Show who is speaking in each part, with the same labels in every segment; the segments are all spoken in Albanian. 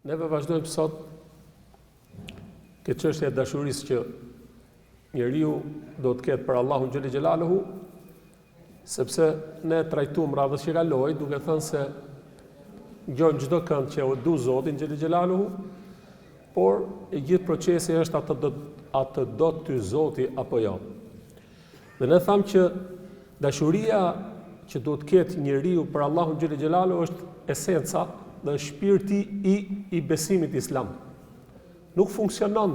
Speaker 1: Neve vazhdojmë sot këtë çështje e dashurisë që njeriu do të ketë për Allahun xhël xhelaluhu, sepse ne trajtuam radhës që kaloi duke thënë se gjojmë çdo kënd që u du Zotin xhël xhelaluhu, por e gjithë procesi është atë do ty Zoti apo jo. Dhe ne thamë që dashuria që do të ketë njeriu për Allahun xhël xhelaluhu është esenca dhe shpirti i besimit islam. Nuk funksionon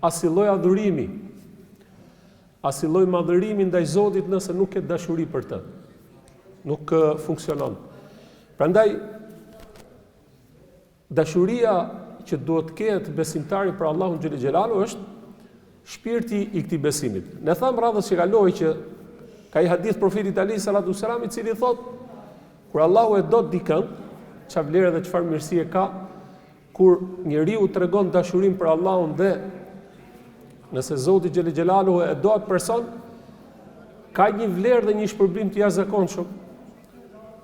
Speaker 1: as i lloj adhurimi, as i lloj madhërimi ndaj Zotit nëse nuk ke dashuri për të. Nuk funksionon. Prandaj dashuria që duhet të ketë besimtari për Allahun xhël xhelalu është shpirti i këtij besimit. Ne tham radhës që kaloi që ka i hadith profetit alayhis salatu selam i cili thotë kur Allahu e do dikën, çfarë vlerë dhe çfarë mirësie ka, kur njeriu tregon dashurinë për Allahun dhe nëse Zoti xhël xhelaluhu e do atë person, ka një vlerë dhe një shpërblim të jashtëzakonshëm.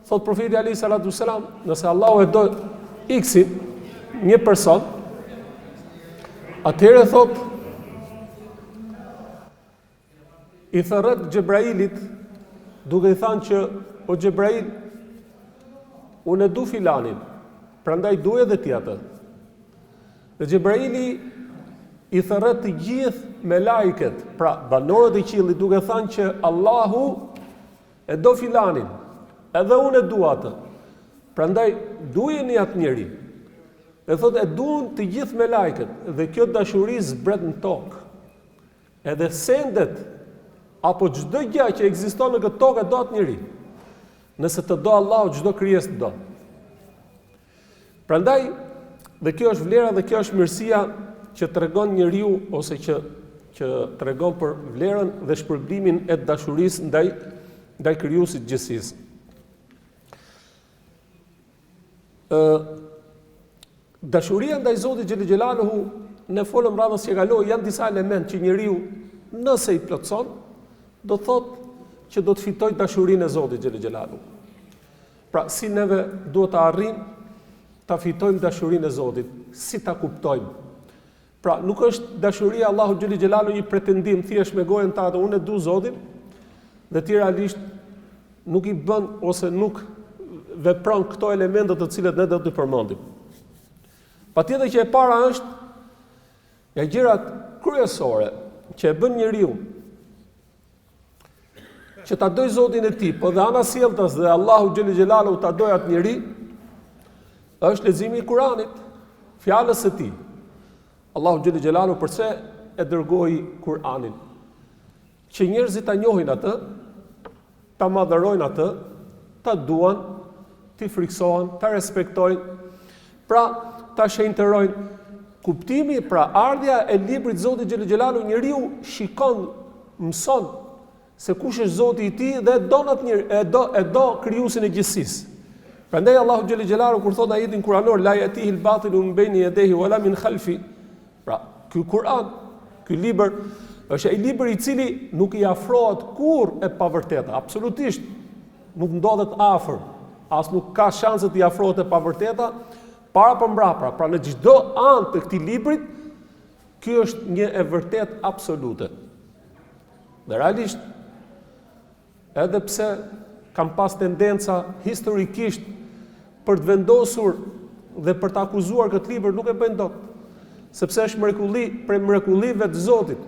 Speaker 1: Thot profeti alayhis salatu selam, nëse Allahu e do X-in, një person, atëherë thot i thërret Xhebrailit duke i thënë që o Xhebrail, unë e du filanin, prandaj du edhe ti atë. Dhe Xhebraili i thërret të gjithë me lajket, pra banorët e qiellit duke thënë që Allahu e do filanin, edhe unë e du atë. Prandaj dujeni atë njeri. Dhe thot e duan të gjithë me lajket, dhe kjo dashuri zbret në tokë. Edhe sendet apo çdo gjë që ekziston në këtë tokë do atë njeri. Nëse të do Allahu, çdo krijesë të do. Prandaj, dhe kjo është vlera dhe kjo është mirësia që tregon njeriu ose që tregon për vlerën dhe shpërblimin e dashurisë ndaj krijuesit të gjithësisë. Dashuria ndaj Zotit xhël xhelaluhu, ne folëm radhës që kaloi, janë disa elementë që njeriu nëse i plotson, do thotë që do të fitoj dashurinë e Zotit xhël xhelaluhu. Pra, si neve duhet të arrijmë ta fitojmë dashurinë e Zotit, si ta kuptojmë. Pra, nuk është dashuria Allahu xhël xhelaluhu një pretendim thjesht me gojën tatë, unë e du Zotin, dhe ti realisht nuk i bën ose nuk vepron këto elemente të cilat ne do të përmendim. Patjetër që e para është nga gjërat kryesore që e bën njeriu që ta doj Zotin e tij, po dhe ana sjelltas dhe Allahu xhël xhelaluhu ta doj atë njeri, është leximi i Kuranit, fjalës së tij. Allahu xhël xhelaluhu përse e dërgoi Kur'anin? Që njerëzit ta njohin atë, ta madhërojnë atë, ta duan, t'i friksohen, ta respektojnë, pra ta shenjtërojnë. Kuptimi, pra ardhja e librit Zotit xhël xhelaluhu, njeriu shikon, mëson se kush është Zoti i tij dhe e do krijuesin e gjithësisë. Prandaj Allahu xhël xhelaluhu kur thot ajetin kuranor la yatihi al-batilu min bayni yadayhi wala min khalfi. Pra, ky Kur'an, ky libër është ai libër i cili nuk i afrohet kurrë e pavërteta, absolutisht nuk ndodhet afër, as nuk ka shanse të i afrohet e pavërteta para për mbrapa. Pra në çdo anë të këtij librit, ky është një e vërtet absolute. Dhe realisht, edhe pse kam pas tendenca historikisht për të vendosur dhe për të akuzuar këtë libër, nuk e bëjnë dot, sepse është mrekulli prej mrekullive të Zotit.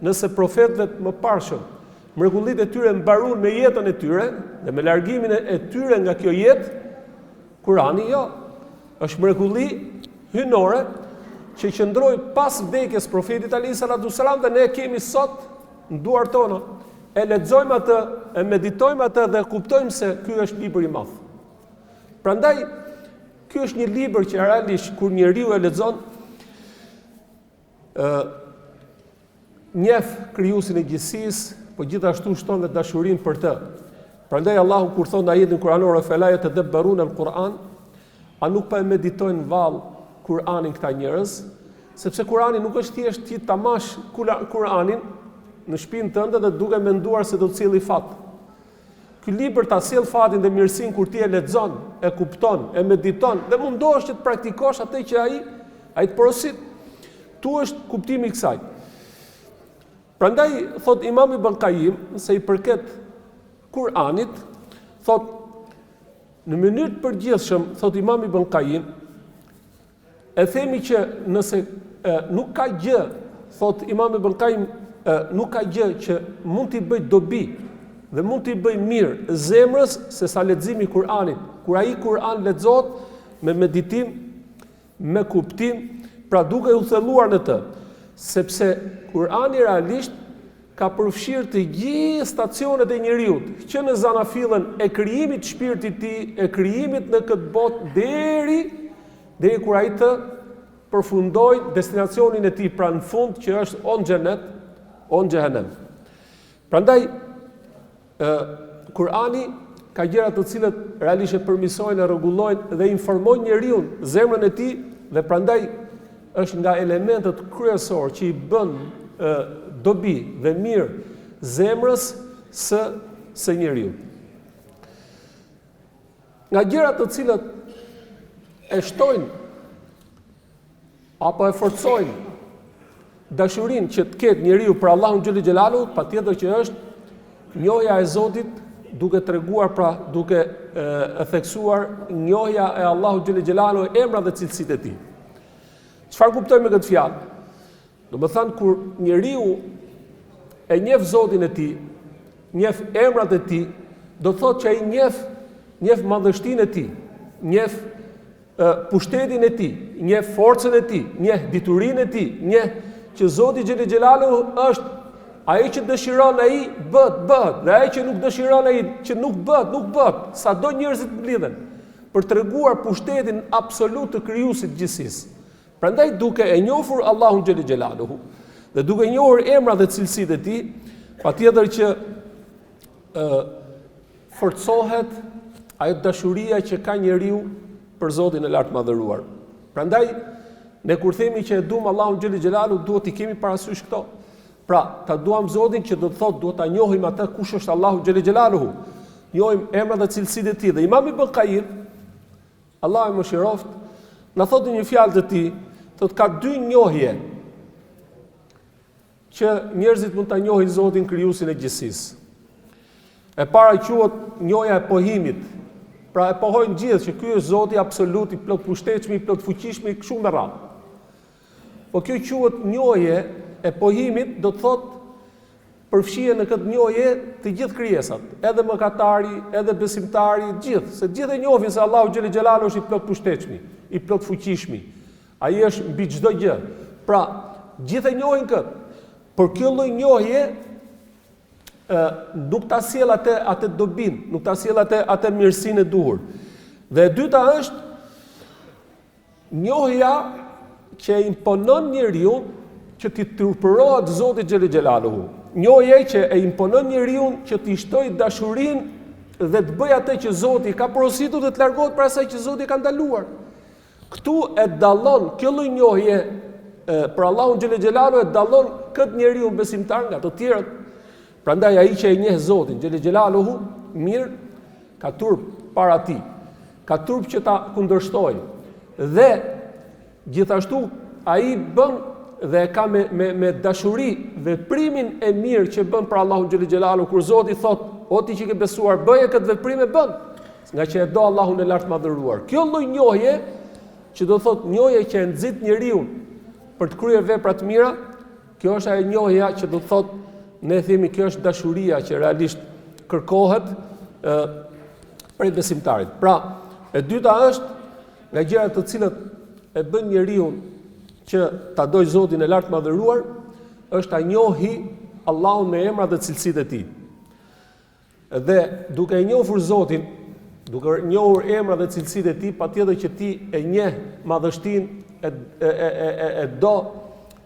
Speaker 1: Nëse profetëve më parshëm, mrekullitë e tyre mbaruan me jetën e tyre dhe me largimin e tyre nga kjo jetë, Kurani jo, është mrekulli hynore që qëndroi pas vdekjes profetit alayhis salatu selam dhe ne kemi sot në duart tona. E lexojmë atë, e meditojmë atë dhe kuptojmë se ky është libër i madh. Prandaj, ky është një libër që realisht kur njeriu e lexon, njeh krijuesin e gjithësisë, po gjithashtu shton dhe dashurinë për të. Prandaj Allahu kur thon në ajetin kuranor fela yatadabbarun al-Quran, a nuk pa e meditojnë vallë Kur'anin këta njerëz, sepse Kur'ani nuk është thjesht ti ta mash Kur'anin në shtëpinë tënde dhe duke menduar se do të cilli fat. Ky ky libër ta sjell fatin dhe mirësinë kur ti e lexon, e kupton, e mediton dhe mundohesh që të praktikosh atë që ai të porosit. Tu është kuptimi i kësaj. Prandaj thot Imam Ibn Qayyim se i përket Kur'anit, thot në mënyrë të përgjithshëm, thot Imam Ibn Qayyim, e themi që nëse nuk ka gjë, thot Imam Ibn Qayyim, nuk ka gjë që mund t'i bëj dobi dhe mund t'i bëj mirë zemrës se sa leximi i Kur'anit. Kur ai Kur'an lexohet me meditim, me kuptim, pra duke u thelluar në të, sepse Kur'ani realisht ka përfshirë të gjithë stacionet e njeriut, që në zanafillën e krijimit të shpirtit të tij, e krijimit në këtë botë deri kur ai të përfundoj destinacionin e tij, pra në fund që është on xhenet, on xhehenem. Prandaj Kur'ani ka gjëra të cilët realisht e përmirësojnë, e rregullojnë dhe informojnë njeriu, zemrën e tij, dhe prandaj është nga elementet kryesor që i bën dobi dhe mirë zemrës së njeriu. Nga gjërat të cilët e shtojnë apo e forcojnë dashurinë që të ketë njeriu për Allahun xhël xhelalu, patjetër që është njohja e Zotit, duke treguar, pra duke e theksuar njohja e Allahut xhël xhelalu, emra dhe cilësitë e tij. Çfarë kuptoj me këtë fjalë? Do të thënë kur njeriu e njeh Zotin e tij, njeh emrat e tij, do të thotë që ai njeh madhështinë e tij, njeh pushtetin e tij, njeh forcën e tij, njeh diturinë e tij, njeh që Zoti xhël xhelalu është ai që dëshiron ai bëhet, dhe ai që nuk dëshiron ai që nuk bëhet, sado njerëzit mblidhen për treguar pushtetin absolut të krijuesit gjithësisë. Prandaj duke e njohur Allahun xhël xhelaluhu dhe duke njohur emrat dhe cilësitë e tij, patjetër që forcohet ajo dashuria që ka njeriu për Zotin e lartë madhëruar. Prandaj ne kur themi që e duam Allahun xhël xhelaluhu, duhet i kemi parasysh këto. Pra, ta duam Zotin që do të thotë duhet ta njohim atë kush është Allahu xhël xhelaluhu. Njohim emrat dhe cilësitë e tij. Dhe Imam Ibn Qayyim, Allahu e mëshiroft, na thotë një fjalë të tij, thotë ka dy njohje që njerëzit mund ta njohin Zotin krijuesin e gjithësisë. E para quhet njohja e pohimit. Pra e pohojnë gjithë që ky është Zoti absolut, i plot pushtetshëm, i plot fuqishëm, kështu me radhë. Po kjo quhet njohje e pohimit, do të thotë përfshihen në këtë njohje të gjithë krijesat, edhe mëkatari, edhe besimtari, gjithë, se gjithë e njohin se Allahu xhël xhelalu është i plot pushtetshëm, i plot fuqishëm. Ai është mbi çdo gjë. Pra, gjithë e njohin këtë. Por kjo lloj njohje nuk ta sjell atë dobin, nuk ta sjell atë mirësinë e duhur. Dhe e dyta është njohja që imponon njeriu që t'i turpërohet Zotit xhël xhelaluhu. Njohja që e imponon njeriu që t'i shtojë dashurinë dhe të bëjë atë që Zoti ka porositur dhe të largohet prej asaj që Zoti ka ndaluar. Këtu e dallon kjo lloj njohje për Allahun xhël xhelalu, e dallon këtë njeriu besimtar nga të tjerët. Prandaj ai që e njeh Zotin xhël xhelaluhu mirë, ka turp para tij, ka turp që ta kundërshtojë. Dhe gjithashtu ai bën dhe ka me dashuri veprimin e mirë që bën për Allahun xhël xhelalu, kur Zoti thot, o ti që ke besuar, bëje këtë veprim e bën, nga që e do Allahun e lartë madhëruar. Kjo lloj njohje, që do thot njohje që e nxit njeriu për të kryer vepra të mira, kjo është ajo njohja që do thot, ne themi kjo është dashuria që realisht kërkohet prej besimtarit. Pra, e dyta është nga gjërat të cilët e bën njeriu që ta dojë Zotin e lartë madhëruar, është ta njohi Allahun me emrat dhe cilësitë e tij. Dhe duke e njohur Zotin, duke njohur emrat dhe cilësitë e tij, patjetër që ti e njeh madhështinë, e do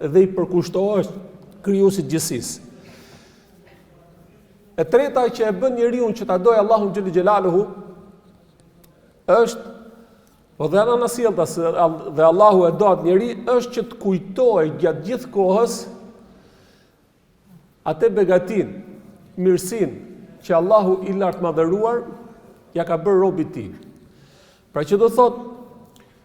Speaker 1: dhe i përkushtohesh krijuesit gjithësisë. E treta që e bën njeriu që ta dojë Allahun xhël xhelaluhu është, po dhe ana sjelltas dhe Allahu e do atë njeri, është që të kujtojë gjatë gjithë kohës atë begatin, mirësinë, që Allahu i lartë madhëruar ja ka bërë robit ti. Pra që do thot,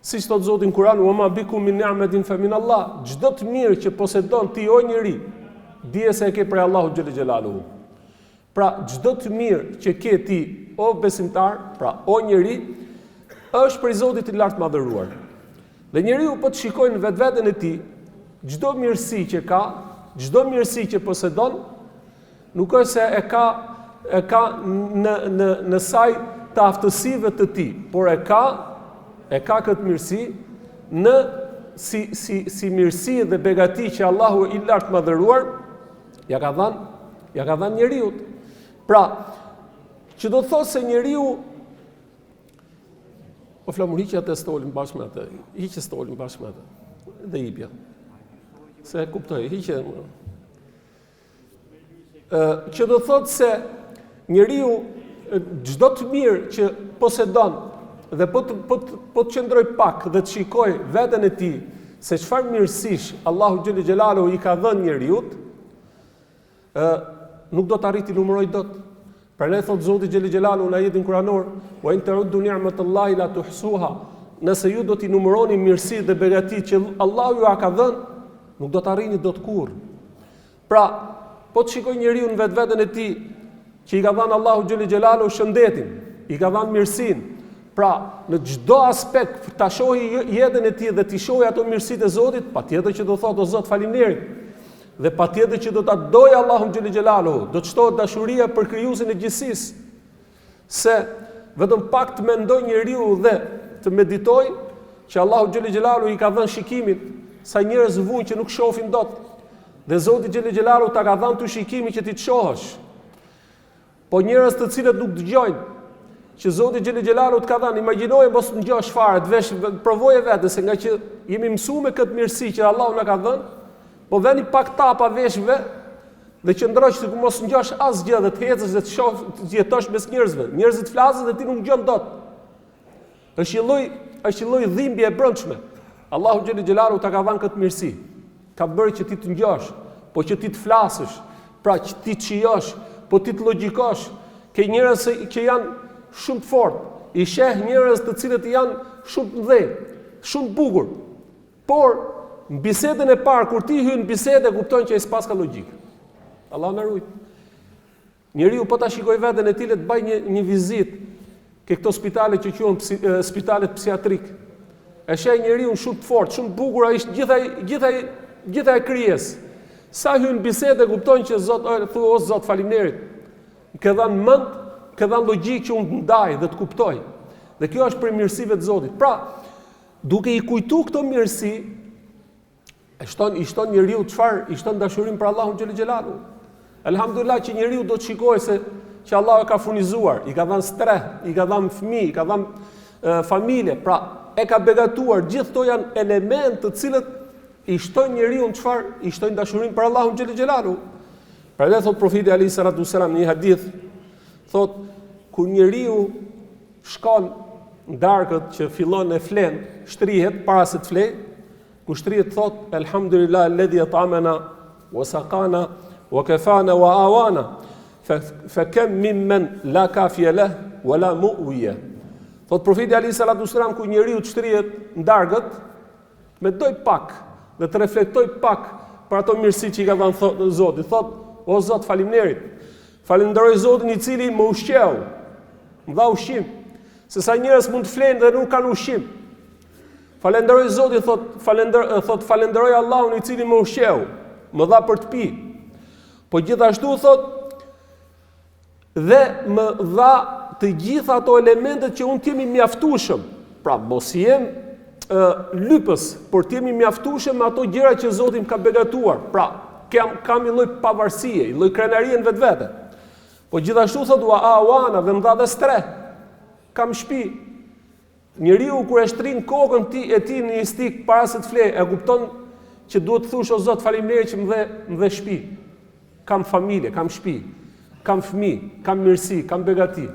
Speaker 1: si që thot Zotin Kur'an, wa ma bikum min ni'matin fa min Allah, çdo të mirë që posedon ti o njeri, dije se e ke prej Allahu xhel xhelaluhu. Pra çdo të mirë që ke ti o besimtar, pra o njeri, është prej Zotit i lartë madhëruar. Dhe njeriu po të shikojnë vetveten e tij, çdo mirësi që ka, çdo mirësi që posedon, nuk është se e ka në saj të aftësive të tij, por e ka këtë mirësi në si mirësi dhe begati që Allahu i lartë madhëruar ja ka dhënë njeriu. Pra, që do të thotë se njeriu o flamur hiqja të stolin bashkë me atë, hiqja stolin bashkë me atë, dhe hipja. Se kuptoj, hiqja. Që do thotë se njeriu çdo të mirë që posedon dhe po të qëndroj pak dhe të shikoj veten e tij se çfarë mirësish Allahu xhel xhelalu i ka dhënë njeriu, nuk do të arriti numëroj dot. Prandaj thot Zoti xhel xhelalu në ajetin kuranor, wa in ta'uddu ni'matallahi la tuhsuha. Nëse ju do t'i numëroni mirësitë dhe begatitë që Allahu ju ka dhënë, nuk do të arrini dot kurrë. Pra, po të shikoj njeriu në vetveten e tij që i ka dhënë Allahu xhel xhelalu shëndetin, i ka dhënë mirësinë. Pra, në çdo aspekt ta shohë jetën e tij dhe t'i shohë ato mirësitë e Zotit, patjetër që do thotë o Zot faleminderit. Dhe patjetër që do ta dojë Allahun xhel xhelaluhu, do të shtohet dashuria për krijuesin e gjithësisë. Se vetëm pak të mendoj njeriu dhe të meditoj që Allahu xhel xhelaluhu i ka dhënë shikimin, sa njerëz vujnë që nuk shohin dot. Dhe Zoti xhel xhelaluhu ta ka dhënë tu shikimin që ti të shohësh. Po njerëz të cilët nuk dëgjojnë, që Zoti xhel xhelaluhu të ka dhënë, imagjinoje mos ngjosh fare, të vesh provoje vetë se nga që jemi mësuar me këtë mirësi që Allahu na ka dhënë. Po veni pak tapa veshve dhe qëndroj që mos ngjosh asgjë dhe të hecësh dhe të jetosh mes njerëzve. Njerëzit flasin dhe ti nuk ngjon dot. Është një lloj dhimbje e brendshme. Allahu xhel xhelalu ta ka dhënë këtë mirësi. Ka bërë që ti të ngjosh, po që ti të flasësh, pra që ti të shijosh, po ti të logjikosh. Ke njerëz që janë shumë të fortë, i sheh njerëz të cilët janë shumë të mëdhenj, shumë të bukur. Por në bisedën e parë, kur ti hyn në bisedë, kupton që ai s'pas ka logjik. Allah na ruaj. Njeriu po ta shikoj veten e tij të bëj një vizitë ke këto spitale që quhen spitalet psikiatrik. E sheh njeriu shumë të fortë, shumë të bukur, ai është gjithaj krijes. Sa hyn në bisedë, kupton që Zot, o Zot, faleminderit. Ke dhënë mend, ke dhënë logjik që unë ndaj dhe të kuptoj. Dhe kjo është për mirësive të Zotit. Pra, duke i kujtu këto mirësi, i shton njeriu çfarë? I shton dashurinë për Allahun xhel xhelalu. Elhamdulillah që njeriu do të shikojë se që Allah e ka furnizuar, i ka dhënë streh, i ka dhënë fëmijë, i ka dhënë familje. Pra, e ka begatuar. Gjithë këto janë elementë të cilët i shtojnë njeriu çfarë? I shtojnë dashurinë për Allahun xhel xhelalu. Prandaj thot profeti alayhi salatu wasalam në një hadith, thot kur njeriu shkon në darkët që fillon e flen, shtrihet para se të flej, ku shtrihet thot elhamdulillah alladhi at'amana wa saqana wa kafana wa awana fa kam mimman la kafiya lah wala mu'wiya. Thot profeti alayhi salatu wasalam ku njeriu të shtrihet në darkët me doj pak dhe të reflektoj pak për ato mirësi që i ka dhënë Zoti. Thot o Zot faleminderit. Falenderoj Zotin i cili më ushqeu, më dha ushqim. Se sa njerëz mund të flenë dhe nuk kanë ushqim. Falenderoj Zotin, thot falenderoj Allahun i cili më ushqeu, më dha për të pi. Po gjithashtu thot dhe më dha të gjitha ato elementet që unë t'jemi mjaftueshëm. Pra mos jem lypës, por t'jemi mjaftueshëm me ato gjëra që Zoti më ka begatuar. Pra kam një lloj pavarësie, një lloj krenarie në vetvete. Po gjithashtu thot wa awana dhe më dha dhe streh. Kam shtëpi. Njeriu kur e shtrin kokën e tij në një stik para se të flej, e kupton që duhet të thush o Zot faleminderit që më dhe shtëpi. Kam familje, kam shtëpi, kam fëmijë, kam mirësi, kam begati.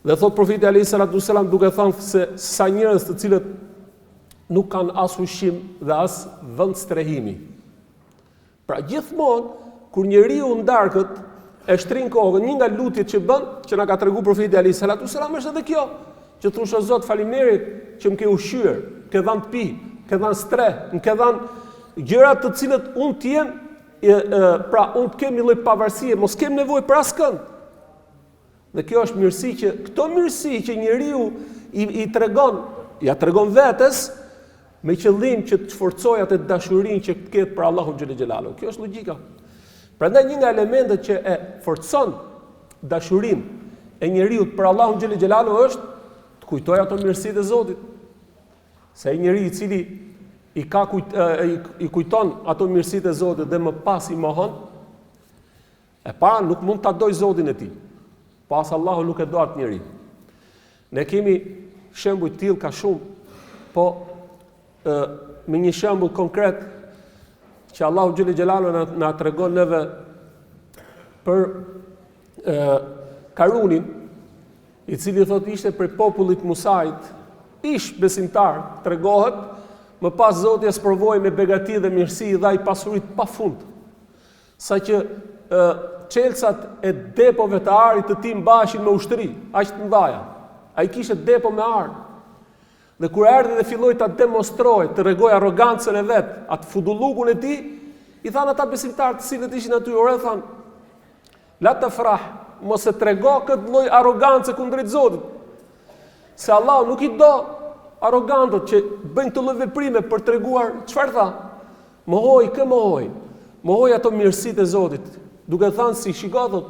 Speaker 1: Dhe thot profeti alayhi salatu wasalam duke thënë se sa njerëz të cilët nuk kanë as ushqim dhe as vend strehimi. Pra gjithmonë kur njeriu ndarkët e shtrin kokën, një nga lutjet që bën, që na ka treguar profeti alayhis salatu sallam është edhe kjo, që thosh o Zot, faleminderit që më ke ushqyer, ke dhënë të pi, ke dhënë streh, më ke dhënë gjëra të cilët unë të jem, pra unë të kem një lloj pavarësie, mos kem nevojë për askënd. Dhe kjo është mirësi që këto mirësi që njeriu i tregon, ja tregon vetes me qëllim që të forcojë atë dashurinë që ketë për Allahun xhelel xhelalu. Kjo është logjika. Prandaj një nga elementet që e forcon dashurinë e njeriu për Allahun xhelel xhelalu është të kujtojë ato mirësitë e Zotit. Se ai njeriu i cili i kujton ato mirësitë e Zotit dhe më pas i mohon, e para nuk mund ta dojë Zotin e tij. Pas Allahu nuk e do atë njeri. Ne kemi shembuj të tillë ka shumë, po me një shembull konkret që Allahu xhelel xhelalu na tregon neve për Karunin, i cili thotë ishte prej popullit Musait, ish besimtar, tregohet, më pas Zoti e sprovoi me begati dhe mirësi dhe ai pasuritë pafund. Saqë çelësat e depove të arit të tij mbashin me ushtri, aq të mëdha. Ai kishte depo me ar. Dhe kur erdhi dhe filloi ta demonstroi, të rregoi arrogancën e vet, atë fudullukun e tij, i thanë ata besimtarë të cilët ishin aty, ora thanë, la tafrah, mos e trego këtë lloj arrogancë kundrejt Zotit. Se Allah nuk i do arrogantët që bëjnë këtë lloj veprime për treguar çfarë tha. Mohoj ato mirësitë e Zotit, duke thënë si shikotot,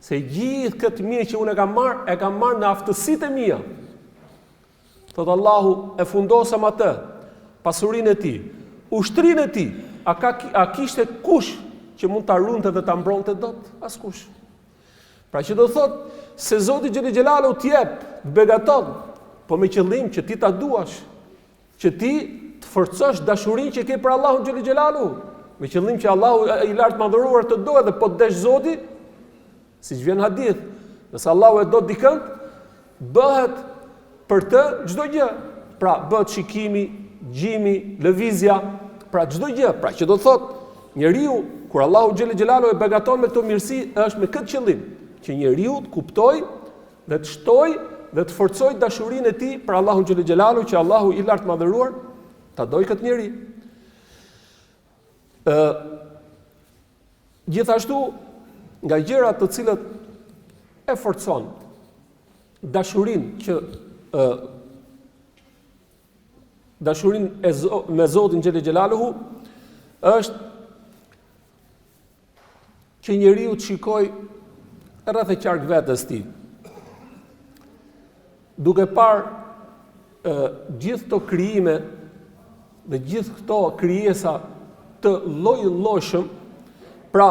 Speaker 1: se gjithë këtë mirë që unë e kam marrë në aftësitë e mia. Thotë Allahu, e fundosëm atë, pasurinë e tij, ushtrinë e tij. A kishte kush që mund ta runte dhe ta mbronte dot? Askush. Pra që do thotë se Zoti xhelel xhelalu t'jep, të begaton, po me qëllim që ti ta duash, që ti të forcosh dashurinë që ke për Allahun xhelel xhelalu, me qëllim që Allahu i lartë madhëruar të do edhe po të desh Zoti, siç vjen hadith, nëse Allahu e do dikën, bëhet për të çdo gjë. Pra bëhet shikimi, gjimi, lëvizja, pra çdo gjë. Pra që do thotë njeriu kur Allahu xhelel xhelalu e begaton me këto mirësi, është me këtë qëllim, që njeriu të kuptojë dhe të shtojë dhe të forcojë dashurinë e tij për Allahun xhelel xhelalu, që Allahu i lartë madhëruar ta dojë këtë njerëz. Gjithashtu nga gjërat të cilët e forcon dashurinë me Zotin xhelel xhelaluhu është që njeriu të shikojë rreth e qark vetes tij. Duke parë gjithë këto krijime dhe gjithë këto krijesa të lloj-llojshëm, pra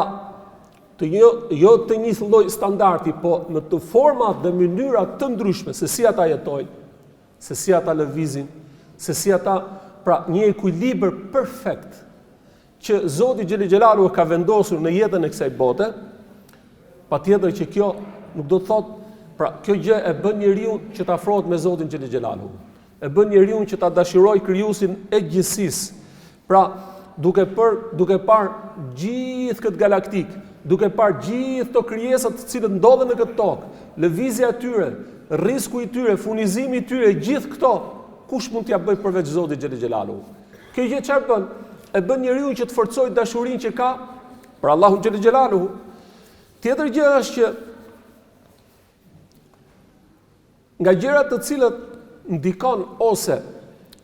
Speaker 1: të jo të një lloj standardi, po në të forma dhe mënyra të ndryshme, se si ata jetojnë, se si ata lëvizin, se si ata, pra një ekuilibër perfekt që Zoti xhelel xhelalu ka vendosur në jetën e kësaj bote. Patjetër që kjo nuk do të thotë, pra kjo gjë e bën njeriu që të afrohet me Zotin xhelel xhelalu. E bën njeriu që ta dashurojë krijuesin e gjithësisë. Pra duke parë gjithë këtë galaktik, duke parë gjithë këto krijesat të cilët ndodhen në këtë tokë, lëvizja e tyre, rrisku i tyre, furnizimi i tyre, gjithë këto, kush mund t'ia bëjë përveç Zotit xhelel xhelalu? Kjo gjë çfarë bën? E bën njeriu që të forcojë dashurinë që ka për Allahun xhelel xhelalu. Tjetër gjë është që nga gjërat të cilët ndikon ose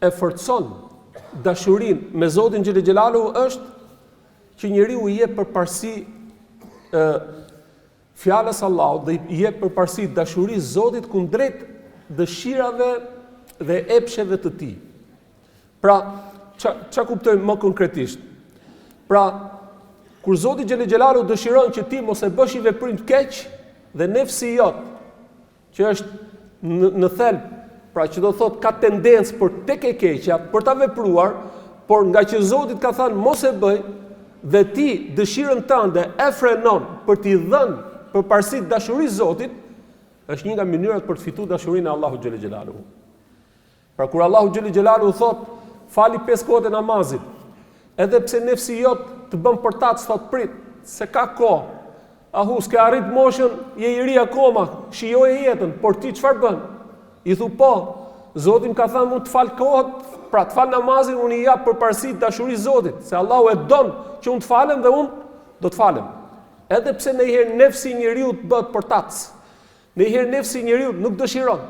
Speaker 1: e forcon dashurinë me Zotin xhelel xhelalu është që njeriu i jep përparësi fjalës Allahut dhe i jep përparësi dashurisë Zotit kundrejt dëshirave dhe epsheve të tij. Pra, ç'a kuptojmë më konkretisht? Pra, kur Zoti xhelel xhelalu dëshiron që ti mos e bësh i veprim të keq dhe nefsi jot, që është në thelb, pra që do thot ka tendencë për tek e keqja, për ta vepruar, por nga që Zoti ka thënë mos e bëj, dhe ti dëshirën tënde e frenon për t'i dhënë përparësi dashurisë Zotit, është një nga mënyrat për të fituar dashurinë e Allahut xhelel xhelalu. Pra kur Allahu xhelel xhelalu thot fali 5 kohët e namazit, edhe pse nefsi jot të bën përtac, thot prit, se ka kohë. Ahu, s'ke arrit moshën, je i ri akoma, shijoje jetën, por ti çfarë bën? I thu po, Zoti më ka thënë mund të fal kohët, pra të fal namazin unë i jap përparësi dashurisë Zotit, se Allahu e don që unë të falem dhe unë do të falem. Edhe pse ndonjëherë nefsi i njeriu të bëhet portac. Ndonjëherë nefsi i njeriu nuk dëshiron,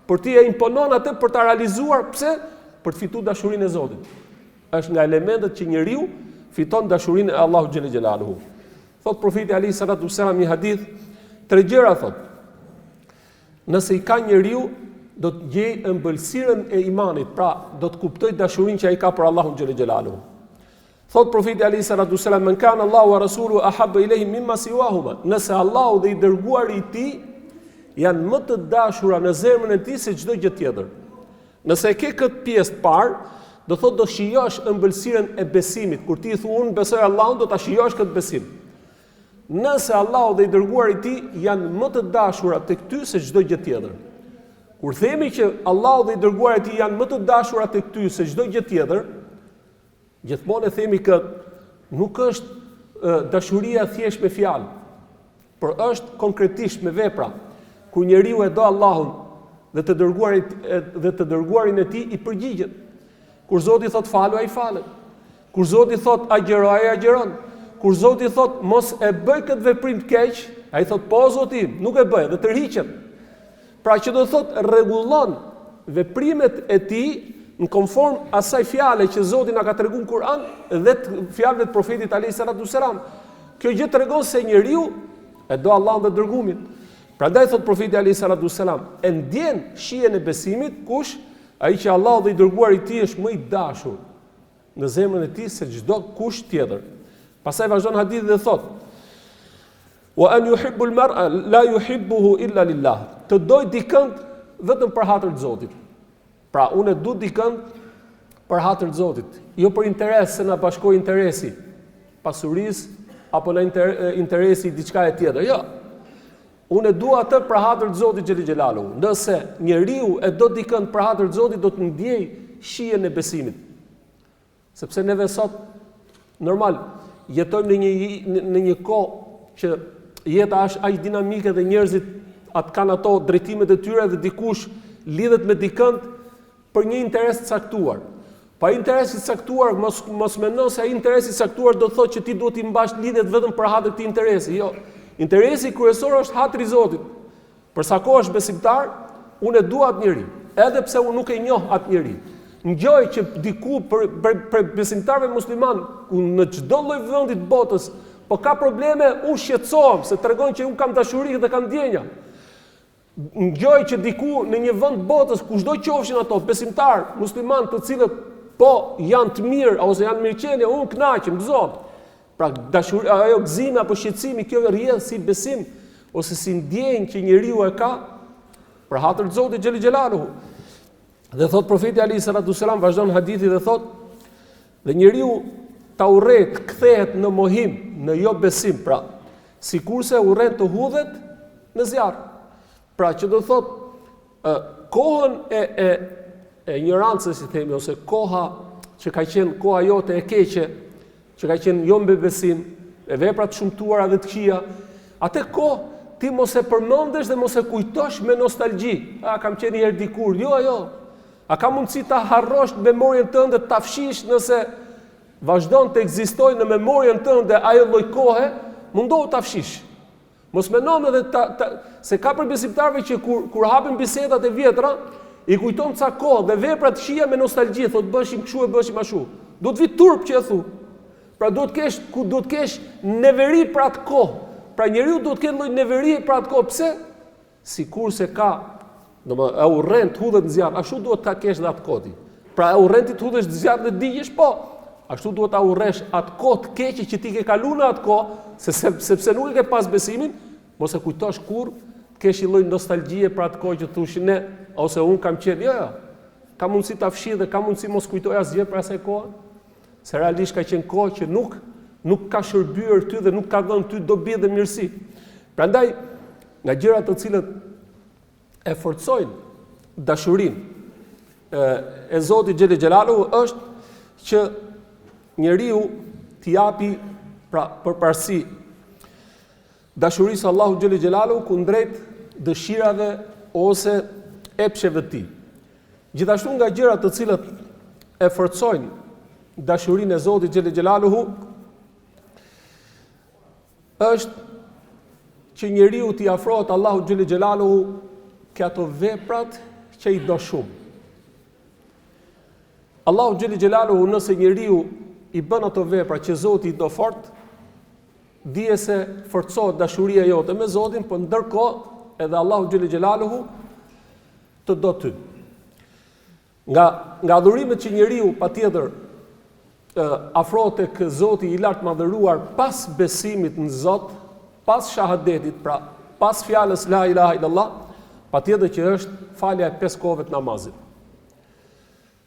Speaker 1: por ti e imponon atë për ta realizuar, pse? Për të fituar dashurinë e Zotit. Është nga elementet që njeriu fiton dashurinë e Allahu xhël xhelaluhu. Thot profeti Ali sallallahu alaihi wasallam një hadith, tre gjëra thot. Nëse i ka njeriu, do të gjej ëmbëlsirën e imanit, pra do të kuptoj dashurinë që ai ka për Allahun xhël xhelaluhu. Thot profeti Ali sallallahu alaihi wasallam, "Men kana Allahu wa rasuluhu ahabba ilayhi mimma siwahuma." Nëse Allahu dhe i dërguari i tij janë më të dashura në zemrën e tij se çdo gjë tjetër. Nëse e ke këtë pjesë të parë, do thotë do shijosh ëmbëlsirën e besimit. Kur ti thua unë besoj Allahun, do ta shijosh këtë besim. Nëse Allahu dhe i dërguari i tij janë më të dashura tek ty se çdo gjë tjetër. Kur themi që Allahu dhe i dërguari i tij janë më të dashura tek ty se çdo gjë tjetër, gjithmonë e themi këtë, nuk është dashuria thjesht me fjalë, por është konkretisht me vepra. Kur njeriu e do Allahun dhe të dërguarin e tij i përgjigjet. Kur Zoti thot falu, ai falet. Kur Zoti thot agjëro, ai agjeron. Kur Zoti thot mos e bëj këtë veprim të keq, ai thot po Zoti, nuk e bëj dhe tërhiqet. Pra që do thot rregullon veprimet e tij në konform asaj fjale që Zoti na ka treguar në Kur'an dhe fjalëve të profetit alayhis salam. Kjo gjë tregon se njeriu e do Allahun dhe dërgumin. Prandaj thot profeti alayhis salam, e ndjen shijen e besimit kush? Ai që Allahu dhe i dërguari i tij është më i dashur në zemrën e tij se çdo kush tjetër. Pastaj vazhdon hadithi dhe thot: "Wa an yuhibbu al-mar'a la yuhibbuhu illa lillah." Të doj dikënd vetëm për hatër të Zotit. Pra unë du dikënd për hatër të Zotit, jo për interes se na bashkoj interesi pasurisë apo në interesi diçka e tjetër. Jo. Unë e dua atë për hatër të Zotit xhel xhelalu. Nëse njeriu e do dikënd për hatër të Zotit, do të ndjej shijen e besimit. Sepse neve sot normal jetojmë në një kohë që jeta është aq dinamike dhe njerëzit atë kanë ato drejtimet e tyre dhe dikush lidhet me dikënd për një interes të caktuar. Pa interesi të caktuar, mos mendon se ai interesi i caktuar do thotë që ti duhet i mbash lidhjet vetëm për hatër të këtij interesi. Jo. Interesi kryesor është hatri i Zotit. Për sa kohë është besimtar, unë e dua atë njerëz, edhe pse unë nuk e njoh atë njerëz. Ngjoj që diku për besimtarëve musliman në çdo lloj vendi të botës, po ka probleme, unë shqetësohem se tregon që unë kam dashuri dhe kam ndjenja. Ngjoj që diku në një vend të botës, kushdo qofshin ato besimtar musliman, të cilët po janë të mirë ose janë mirëqenie, unë kënaqem, gëzoj. Pra dashuri, ajo gëzimi apo shqetësimi, kjo rrjedh si besim ose si ndjenjë që njeriu e ka për hatër të Zotit xhel xhelaluhu. Dhe thot profeti alayhis salam, vazhdon hadithi dhe thot, dhe njeriu ta urret, kthehet në mohim, në jo besim, pra sikurse urren të hudhet në zjarr. Pra që do thot kohën e ignorancës, si themi, ose koha që ka qenë koha jote e keqe, që ka qenë jo mbi besim, e vepra të shumtuara dhe të këqija, atë kohë ti mos e përmendesh dhe mos e kujtosh me nostalgji. A kam qenë herë dikur? Jo. A ka mundësi ta harrosh në memorien tënde, ta fshish nëse vazhdon të ekzistojë në memorien tënde ajo lloj kohe, mundohu ta fshish. Mos mendon edhe se ka për besimtarëve që kur hapin bisedat e vjetra, i kujton ca kohë dhe vepra të këqija me nostalgji, thotë bëshim kështu e bëshim ashtu. Do të vi turp që e thu. Pra do të kesh neveri për atë kohë. Pra njeriu do të ketë lloj neveri për atë kohë. Pse? Sikurse ka, domethënë e urren të hudhet në zjarr, ashtu duhet ta kesh dhe atë kohë. Pra e urren ti të hudhesh në zjarr dhe digjesh, po. Ashtu duhet ta urresh atë kohë të keqe që ti ke kaluar në atë kohë, sepse nuk e ke pas besimin, mos e kujtosh kurrë, kesh një lloj nostalgjie për atë kohë që thush ne ose un kam qenë. Jo. Ka mundësi ta fshi dhe ka mundësi mos kujtoj asgjë për asaj kohë. Se realisht ka qenë kohë që nuk ka shërbyer ty dhe nuk ka dhënë ty dobi dhe mirësi. Prandaj, nga gjërat të cilët e forcojnë dashurinë e Zotit xhel xhelaluhu është që njeriu t'i japi pra përparësi dashurisë Allahu xhël xhelalu kundrejt dëshirave ose epsheve të tij. Gjithashtu nga gjërat të cilat e forcojnë dashurinë e Zotit xhël xhelaluhu është që njeriu t'i afrohet Allahu xhël xhelaluhu ke ato veprat që i do shumë. Allahu xhël xhelaluhu nëse njeriu i bën ato vepra që Zoti i do fort, dije se forcohet dashuria jote me Zotin, por ndërkohë edhe Allahu xhël xhelaluhu të do ty. Nga adhurimet që njeriu patjetër afrohet tek Zoti i lartë madhëruar pas besimit në Zot, pas shahadetit, pra pas fjalës la ilaha illallah, patjetër që është falja e 5 kohëve të namazit.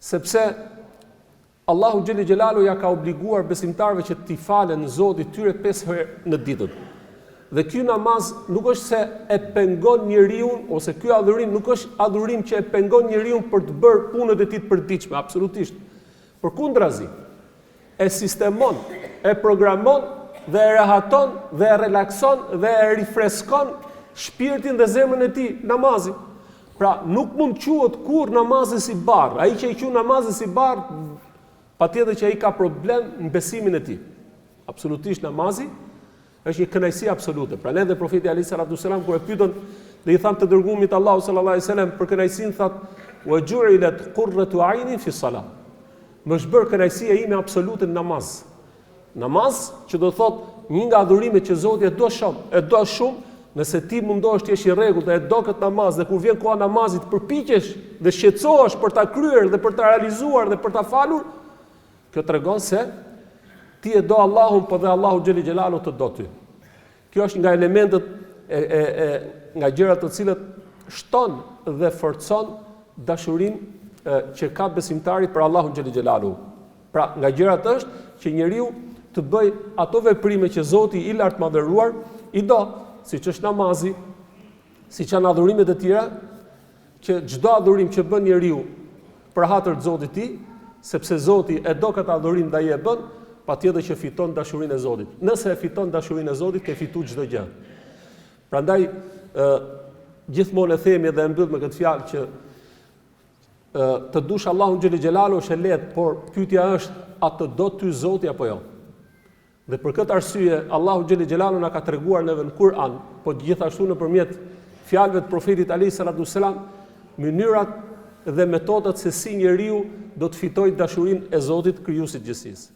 Speaker 1: Sepse Allahu xhël xhelalu ja ka obliguar besimtarëve që t'i falen Zotit tyre 5 herë në ditën. Dhe ky namaz nuk është se e pengon njeriu, ose ky adhurim nuk është adhurim që e pengon njeriu për të bërë punët e tij të përditshme, absolutisht. Përkundrazi, e sistemon, e programon dhe e rehaton dhe e relakson dhe e rifreskon shpirtin dhe zemrën e tij namazi. Pra nuk mund quhet kur namazi si barr. Ai që i quhet namazi si barr, patjetër që ai ka problem në besimin e tij. Absolutisht namazi është një kënaqësi absolute. Pra ne dhe profeti Ali sallallahu alaihi wasallam kur e pyetën dhe i thanë të dërguarit Allahu sallallahu alaihi wasallam për kënaqësinë, thotë: "Wa ju'ilat qurratu 'ayni fi salat." Më është bërë kënaqësia ime absolute në namaz. Namaz që do thotë një nga adhurimet që Zoti e do shumë, nëse ti mundohesh të jesh i rregullt dhe e do këtë namaz dhe kur vjen koha namazit përpiqesh dhe shqetësohesh për ta kryer dhe për ta realizuar dhe për ta falur, kjo tregon se ti e do Allahun, po dhe Allahu xhël xhelalu të do ty. Kjo është nga elementet nga gjërat të cilët shton dhe forcon dashurinë që ka besimtari për Allahun xhël xhelalu. Pra, nga gjërat është që njeriu të bëj ato veprime që Zoti i lartë madhëruar i do, siç është namazi, siç janë adhurimet e tjera, që çdo adhurim që bën njeriu për hatër të Zotit të tij, sepse Zoti e do këtë adhurim dhe ai e bën, patjetër që fiton dashurinë e Zotit. Nëse e fiton dashurinë e Zotit, ke fituar çdo gjë. Prandaj gjithmonë e themi dhe e mbyll me këtë fjalë që të dush Allahun xhël xhelalu është e lehtë, por pyetja është a të do ty Zoti apo jo? Dhe për këtë arsye Allahu xhël xhelalu na ka treguar neve në Kur'an, po gjithashtu nëpërmjet fjalëve të profetit Ali sallallahu alaihi wasallam, mënyrat dhe metodat se si njeriu do të fitojë dashurinë e Zotit krijuesit të gjithësisë.